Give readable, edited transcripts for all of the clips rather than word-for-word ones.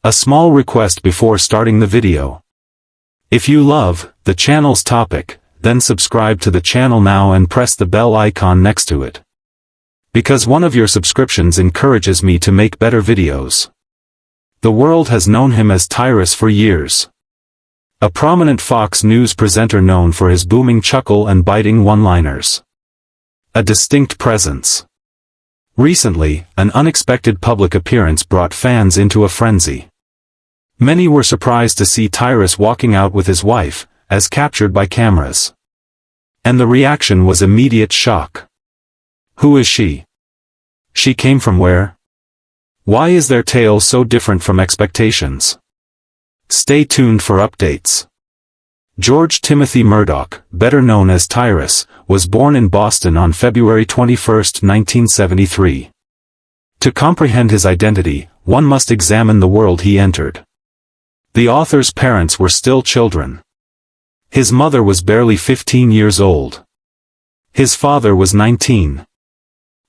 A small request before starting the video. If you love the channel's topic, then subscribe to the channel now and press the bell icon next to it. Because one of your subscriptions encourages me to make better videos. The world has known him as Tyrus for years. A prominent Fox News presenter known for his booming chuckle and biting one-liners. A distinct presence. Recently, an unexpected public appearance brought fans into a frenzy. Many were surprised to see Tyrus walking out with his wife, as captured by cameras. And the reaction was immediate shock. Who is she? She came from where? Why is their tale so different from expectations? Stay tuned for updates. George Timothy Murdoch, better known as Tyrus, was born in Boston on February 21, 1973. To comprehend his identity, one must examine the world he entered. The author's parents were still children. His mother was barely 15 years old. His father was 19.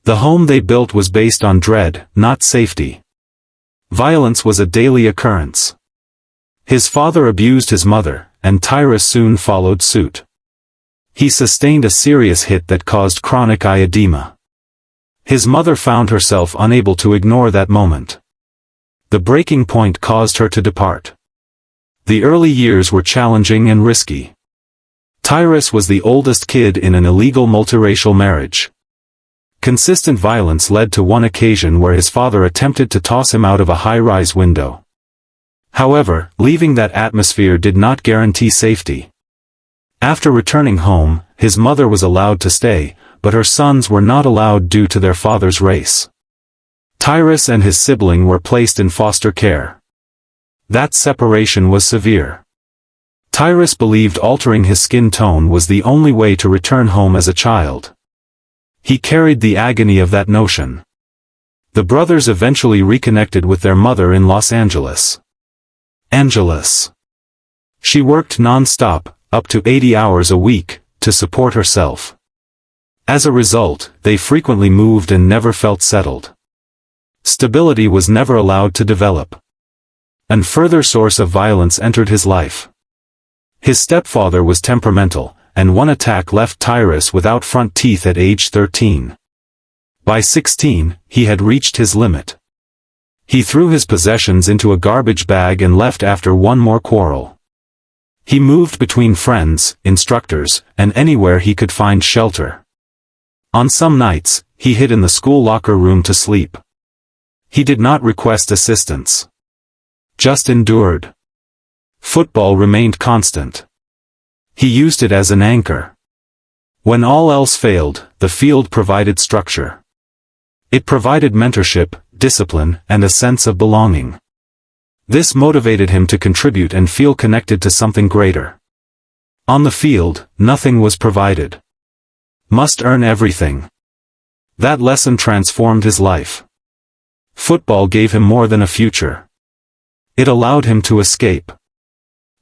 The home they built was based on dread, not safety. Violence was a daily occurrence. His father abused his mother, and Tyrus soon followed suit. He sustained a serious hit that caused chronic eye edema. His mother found herself unable to ignore that moment. The breaking point caused her to depart. The early years were challenging and risky. Tyrus was the oldest kid in an illegal multiracial marriage. Consistent violence led to one occasion where his father attempted to toss him out of a high-rise window. However, leaving that atmosphere did not guarantee safety. After returning home, his mother was allowed to stay, but her sons were not allowed due to their father's race. Tyrus and his sibling were placed in foster care. That separation was severe. Tyrus believed altering his skin tone was the only way to return home as a child. He carried the agony of that notion. The brothers eventually reconnected with their mother in Los Angeles. She worked non-stop, up to 80 hours a week, to support herself. As a result, they frequently moved and never felt settled. Stability was never allowed to develop. A further source of violence entered his life. His stepfather was temperamental, and one attack left Tyrus without front teeth at age 13. By 16, he had reached his limit. He threw his possessions into a garbage bag and left after one more quarrel. He moved between friends, instructors, and anywhere he could find shelter. On some nights, he hid in the school locker room to sleep. He did not request assistance. Just endured. Football remained constant. He used it as an anchor. When all else failed, the field provided structure. It provided mentorship, discipline, and a sense of belonging. This motivated him to contribute and feel connected to something greater. On the field, nothing was provided. Must earn everything. That lesson transformed his life. Football gave him more than a future. It allowed him to escape.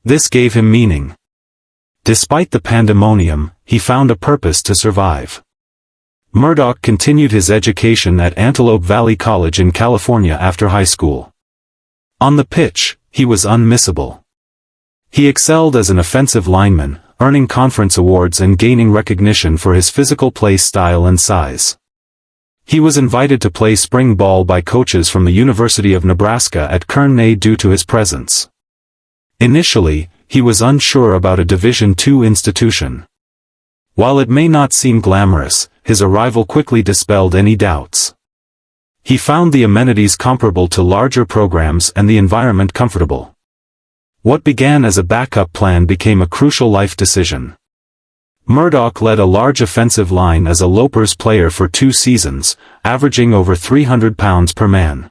This gave him meaning. Despite the pandemonium, he found a purpose to survive. Murdoch continued his education at Antelope Valley College in California after high school. On the pitch, he was unmissable. He excelled as an offensive lineman, earning conference awards and gaining recognition for his physical play style and size. He was invited to play spring ball by coaches from the University of Nebraska at Kearney due to his presence. Initially, he was unsure about a Division II institution. While it may not seem glamorous, his arrival quickly dispelled any doubts. He found the amenities comparable to larger programs and the environment comfortable. What began as a backup plan became a crucial life decision. Murdoch led a large offensive line as a Lopers player for 2 seasons, averaging over 300 pounds per man.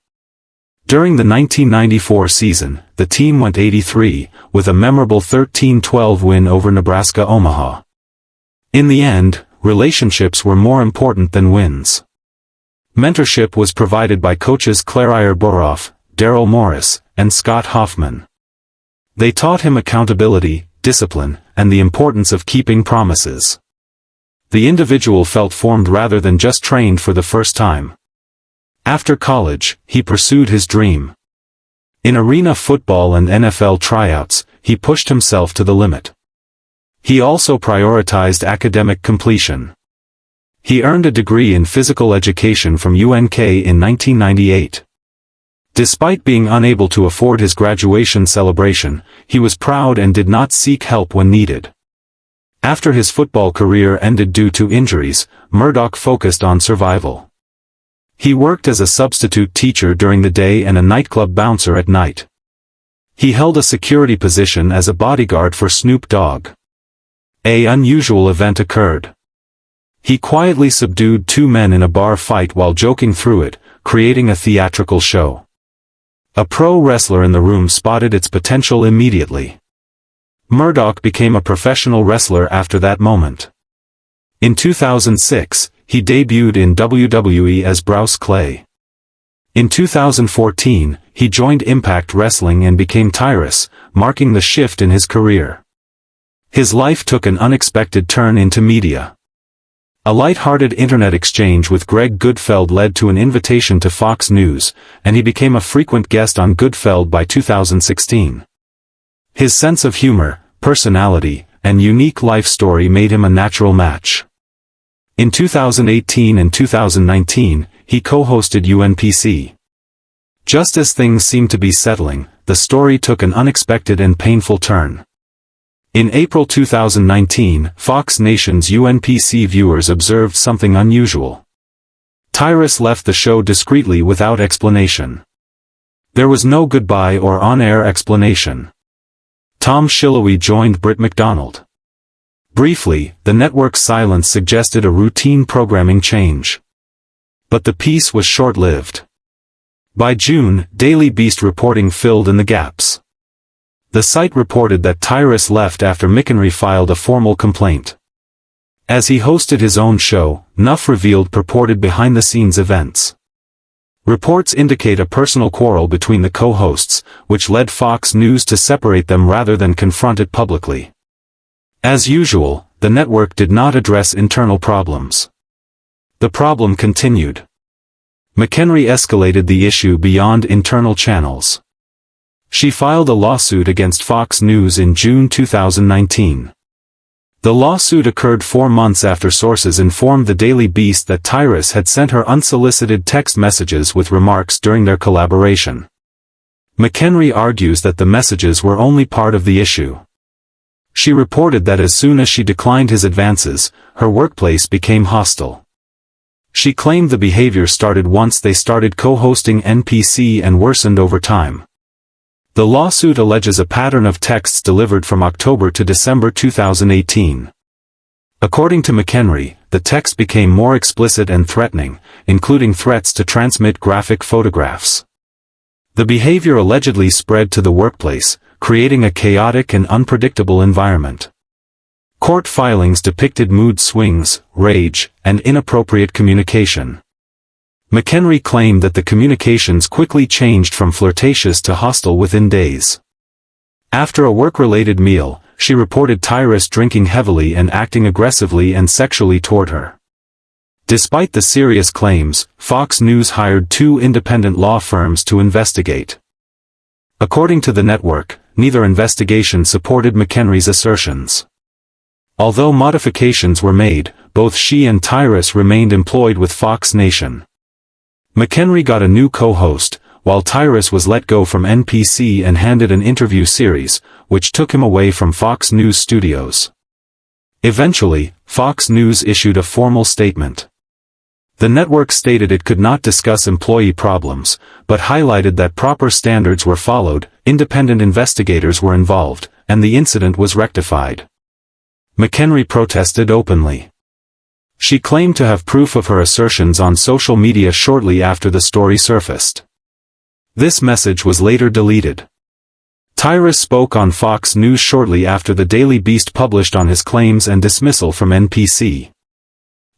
During the 1994 season, the team went 83, with a memorable 13-12 win over Nebraska-Omaha. In the end, relationships were more important than wins. Mentorship was provided by coaches Claire Boroff, Daryl Morris, and Scott Hoffman. They taught him accountability, discipline, and the importance of keeping promises. The individual felt formed rather than just trained for the first time. After college, he pursued his dream. In arena football and NFL tryouts, he pushed himself to the limit. He also prioritized academic completion. He earned a degree in physical education from UNK in 1998. Despite being unable to afford his graduation celebration, he was proud and did not seek help when needed. After his football career ended due to injuries, Murdoch focused on survival. He worked as a substitute teacher during the day and a nightclub bouncer at night. He held a security position as a bodyguard for Snoop Dogg. An unusual event occurred. He quietly subdued two men in a bar fight while joking through it, creating a theatrical show. A pro wrestler in the room spotted its potential immediately. Murdoch became a professional wrestler after that moment. In 2006, he debuted in WWE as Bruce Clay. In 2014, he joined Impact Wrestling and became Tyrus, marking the shift in his career. His life took an unexpected turn into media. A light-hearted internet exchange with Greg Gutfeld led to an invitation to Fox News, and he became a frequent guest on Gutfeld by 2016. His sense of humor, personality, and unique life story made him a natural match. In 2018 and 2019, he co-hosted UNPC. Just as things seemed to be settling, the story took an unexpected and painful turn. In April 2019, Fox Nation's UNPC viewers observed something unusual. Tyrus left the show discreetly without explanation. There was no goodbye or on-air explanation. Tom Shilowy joined Britt McDonald. Briefly, the network's silence suggested a routine programming change. But the peace was short-lived. By June, Daily Beast reporting filled in the gaps. The site reported that Tyrus left after McHenry filed a formal complaint. As he hosted his own show, Nuff revealed purported behind-the-scenes events. Reports indicate a personal quarrel between the co-hosts, which led Fox News to separate them rather than confront it publicly. As usual, the network did not address internal problems. The problem continued. McHenry escalated the issue beyond internal channels. She filed a lawsuit against Fox News in June 2019. The lawsuit occurred 4 months after sources informed the Daily Beast that Tyrus had sent her unsolicited text messages with remarks during their collaboration. McHenry argues that the messages were only part of the issue. She reported that as soon as she declined his advances, her workplace became hostile. She claimed the behavior started once they started co-hosting NPC and worsened over time. The lawsuit alleges a pattern of texts delivered from October to December 2018. According to McHenry, the text became more explicit and threatening, including threats to transmit graphic photographs. The behavior allegedly spread to the workplace, creating a chaotic and unpredictable environment. Court filings depicted mood swings, rage, and inappropriate communication. McHenry claimed that the communications quickly changed from flirtatious to hostile within days. After a work-related meal, she reported Tyrus drinking heavily and acting aggressively and sexually toward her. Despite the serious claims, Fox News hired 2 independent law firms to investigate. According to the network, neither investigation supported McHenry's assertions. Although modifications were made, both she and Tyrus remained employed with Fox Nation. McHenry got a new co-host, while Tyrus was let go from NPC and handed an interview series, which took him away from Fox News studios. Eventually, Fox News issued a formal statement. The network stated it could not discuss employee problems, but highlighted that proper standards were followed, independent investigators were involved, and the incident was rectified. McHenry protested openly. She claimed to have proof of her assertions on social media shortly after the story surfaced. This message was later deleted. Tyrus spoke on Fox News shortly after the Daily Beast published on his claims and dismissal from NPC.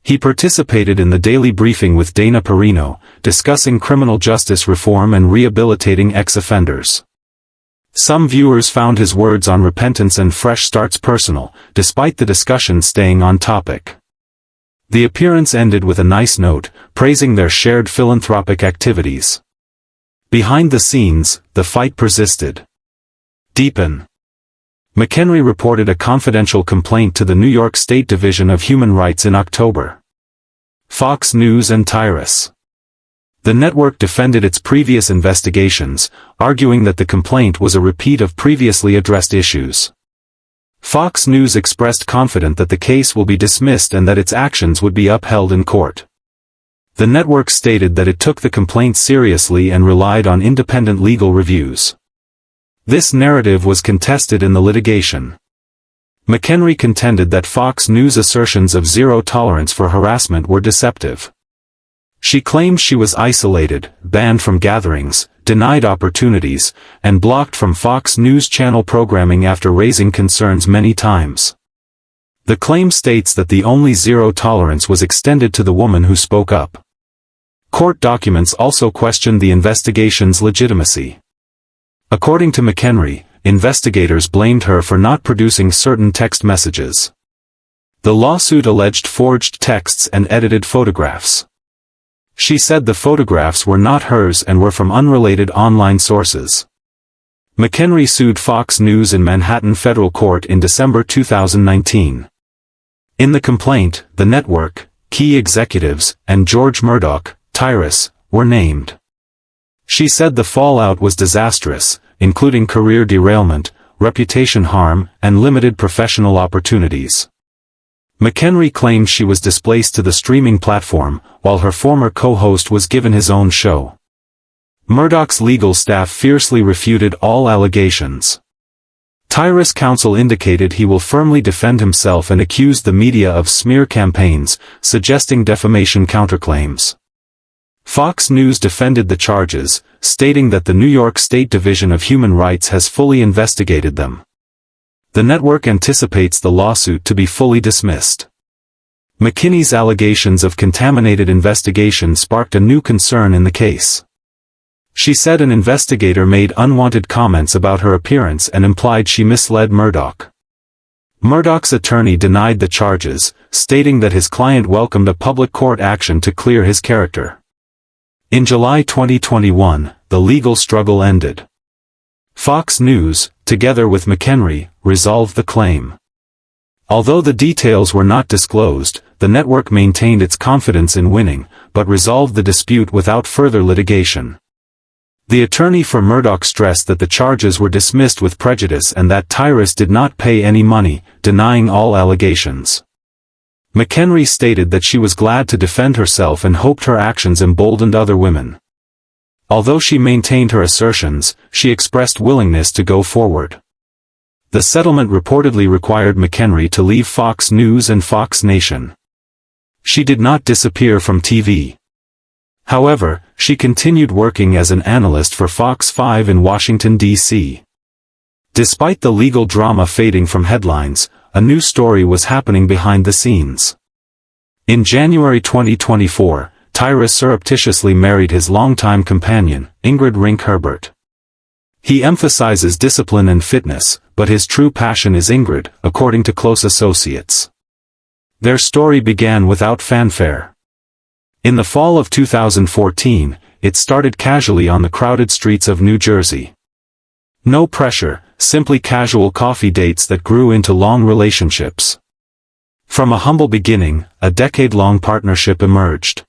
He participated in the daily briefing with Dana Perino, discussing criminal justice reform and rehabilitating ex-offenders. Some viewers found his words on repentance and fresh starts personal, despite the discussion staying on topic. The appearance ended with a nice note, praising their shared philanthropic activities. Behind the scenes, the fight persisted. Deepen. McHenry reported a confidential complaint to the New York State Division of Human Rights in October. Fox News and Tyrus. The network defended its previous investigations, arguing that the complaint was a repeat of previously addressed issues. Fox News expressed confidence that the case will be dismissed and that its actions would be upheld in court. The network stated that it took the complaint seriously and relied on independent legal reviews. This narrative was contested in the litigation. McHenry contended that Fox News' assertions of zero tolerance for harassment were deceptive. She claimed she was isolated, banned from gatherings, denied opportunities, and blocked from Fox News Channel programming after raising concerns many times. The claim states that the only zero tolerance was extended to the woman who spoke up. Court documents also questioned the investigation's legitimacy. According to McHenry, investigators blamed her for not producing certain text messages. The lawsuit alleged forged texts and edited photographs. She said the photographs were not hers and were from unrelated online sources. McHenry sued Fox News in Manhattan Federal Court in December 2019. In the complaint, the network, key executives, and George Murdoch, Tyrus, were named. She said the fallout was disastrous, including career derailment, reputation harm, and limited professional opportunities. McHenry claimed she was displaced to the streaming platform, while her former co-host was given his own show. Murdoch's legal staff fiercely refuted all allegations. Tyrus' counsel indicated he will firmly defend himself and accused the media of smear campaigns, suggesting defamation counterclaims. Fox News defended the charges, stating that the New York State Division of Human Rights has fully investigated them. The network anticipates the lawsuit to be fully dismissed. McHenry's allegations of contaminated investigation sparked a new concern in the case. She said an investigator made unwanted comments about her appearance and implied she misled Murdoch. Murdoch's attorney denied the charges, stating that his client welcomed a public court action to clear his character. In July 2021, the legal struggle ended. Fox News, together with McHenry, resolved the claim. Although the details were not disclosed, the network maintained its confidence in winning, but resolved the dispute without further litigation. The attorney for Murdoch stressed that the charges were dismissed with prejudice and that Tyrus did not pay any money, denying all allegations. McHenry stated that she was glad to defend herself and hoped her actions emboldened other women. Although she maintained her assertions, she expressed willingness to go forward. The settlement reportedly required McHenry to leave Fox News and Fox Nation. She did not disappear from TV. However, she continued working as an analyst for Fox 5 in Washington, D.C. Despite the legal drama fading from headlines, a new story was happening behind the scenes. In January 2024, Tyrus surreptitiously married his longtime companion, Ingrid Rink Herbert. He emphasizes discipline and fitness, but his true passion is Ingrid, according to close associates. Their story began without fanfare. In the fall of 2014, it started casually on the crowded streets of New Jersey. No pressure, simply casual coffee dates that grew into long relationships. From a humble beginning, a decade-long partnership emerged.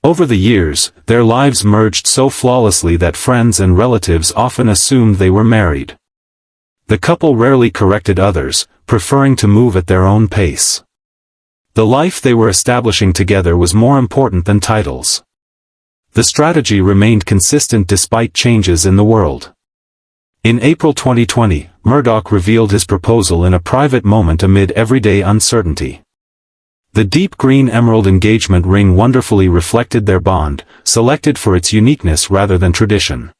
Over the years, their lives merged so flawlessly that friends and relatives often assumed they were married. The couple rarely corrected others, preferring to move at their own pace. The life they were establishing together was more important than titles. The strategy remained consistent despite changes in the world. In April 2020, Murdoch revealed his proposal in a private moment amid everyday uncertainty. The deep green emerald engagement ring wonderfully reflected their bond, selected for its uniqueness rather than tradition.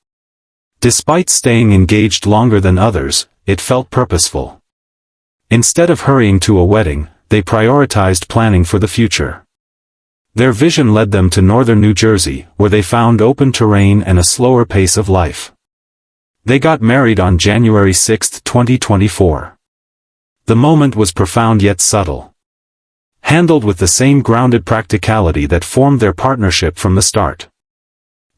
Despite staying engaged longer than others, it felt purposeful. Instead of hurrying to a wedding, they prioritized planning for the future. Their vision led them to northern New Jersey, where they found open terrain and a slower pace of life. They got married on January 6, 2024. The moment was profound yet subtle. Handled with the same grounded practicality that formed their partnership from the start.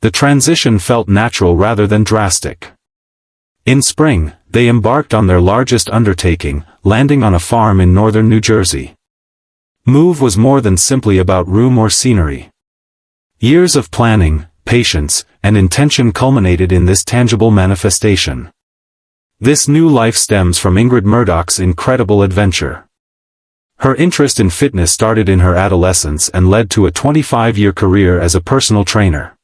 The transition felt natural rather than drastic. In spring, they embarked on their largest undertaking, landing on a farm in northern New Jersey. Move was more than simply about room or scenery. Years of planning, patience, and intention culminated in this tangible manifestation. This new life stems from Ingrid Murdoch's incredible adventure. Her interest in fitness started in her adolescence and led to a 25-year career as a personal trainer.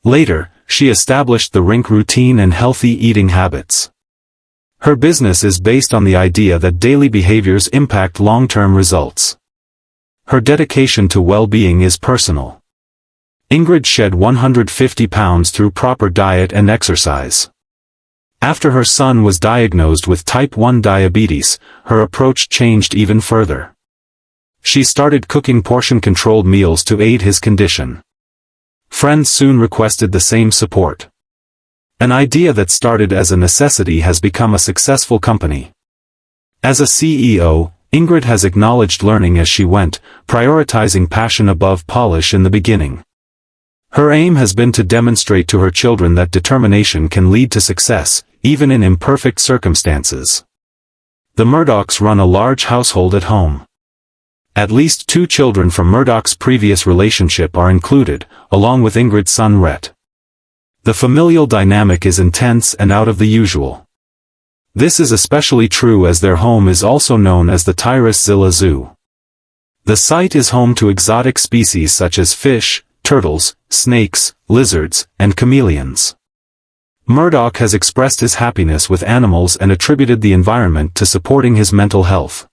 Later, she established the rink routine and healthy eating habits. Her business is based on the idea that daily behaviors impact long-term results. Her dedication to well-being is personal. Ingrid shed 150 pounds through proper diet and exercise. After her son was diagnosed with type 1 diabetes, her approach changed even further. She started cooking portion-controlled meals to aid his condition. Friends soon requested the same support. An idea that started as a necessity has become a successful company. As a CEO, Ingrid has acknowledged learning as she went, prioritizing passion above polish in the beginning. Her aim has been to demonstrate to her children that determination can lead to success, even in imperfect circumstances. The Murdochs run a large household at home. At least 2 children from Murdoch's previous relationship are included, along with Ingrid's son Rhett. The familial dynamic is intense and out of the usual. This is especially true as their home is also known as the Tyrus Zoo. The site is home to exotic species such as fish, turtles, snakes, lizards, and chameleons. Murdoch has expressed his happiness with animals and attributed the environment to supporting his mental health.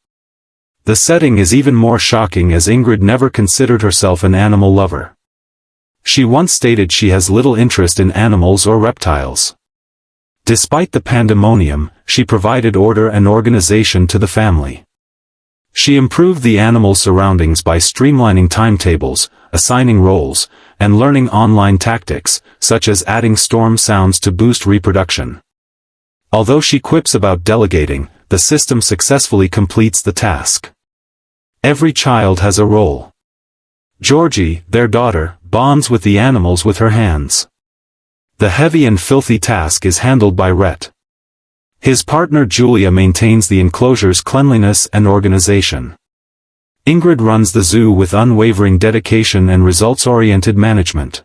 The setting is even more shocking as Ingrid never considered herself an animal lover. She once stated she has little interest in animals or reptiles. Despite the pandemonium, she provided order and organization to the family. She improved the animal surroundings by streamlining timetables, assigning roles, and learning online tactics, such as adding storm sounds to boost reproduction. Although she quips about delegating, the system successfully completes the task. Every child has a role. Georgie, their daughter, bonds with the animals with her hands. The heavy and filthy task is handled by Rhett. His partner Julia maintains the enclosure's cleanliness and organization. Ingrid runs the zoo with unwavering dedication and results-oriented management.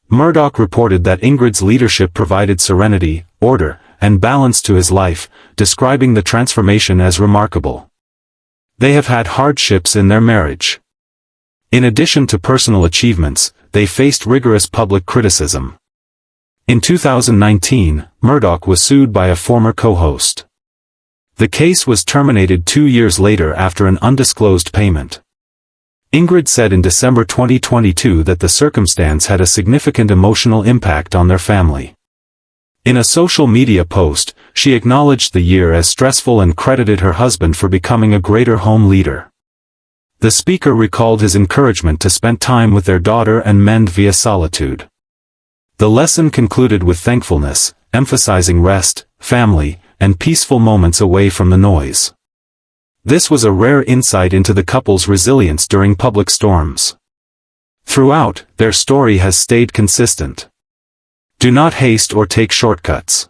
Murdoch reported that Ingrid's leadership provided serenity, order, and balance to his life, describing the transformation as remarkable. They have had hardships in their marriage. In addition to personal achievements, they faced rigorous public criticism. In 2019, Murdoch was sued by a former co-host. The case was terminated 2 years later after an undisclosed payment. Ingrid said in December 2022 that the circumstance had a significant emotional impact on their family. In a social media post, she acknowledged the year as stressful and credited her husband for becoming a greater home leader. The speaker recalled his encouragement to spend time with their daughter and mend via solitude. The lesson concluded with thankfulness, emphasizing rest, family, and peaceful moments away from the noise. This was a rare insight into the couple's resilience during public storms. Throughout, their story has stayed consistent. Do not haste or take shortcuts.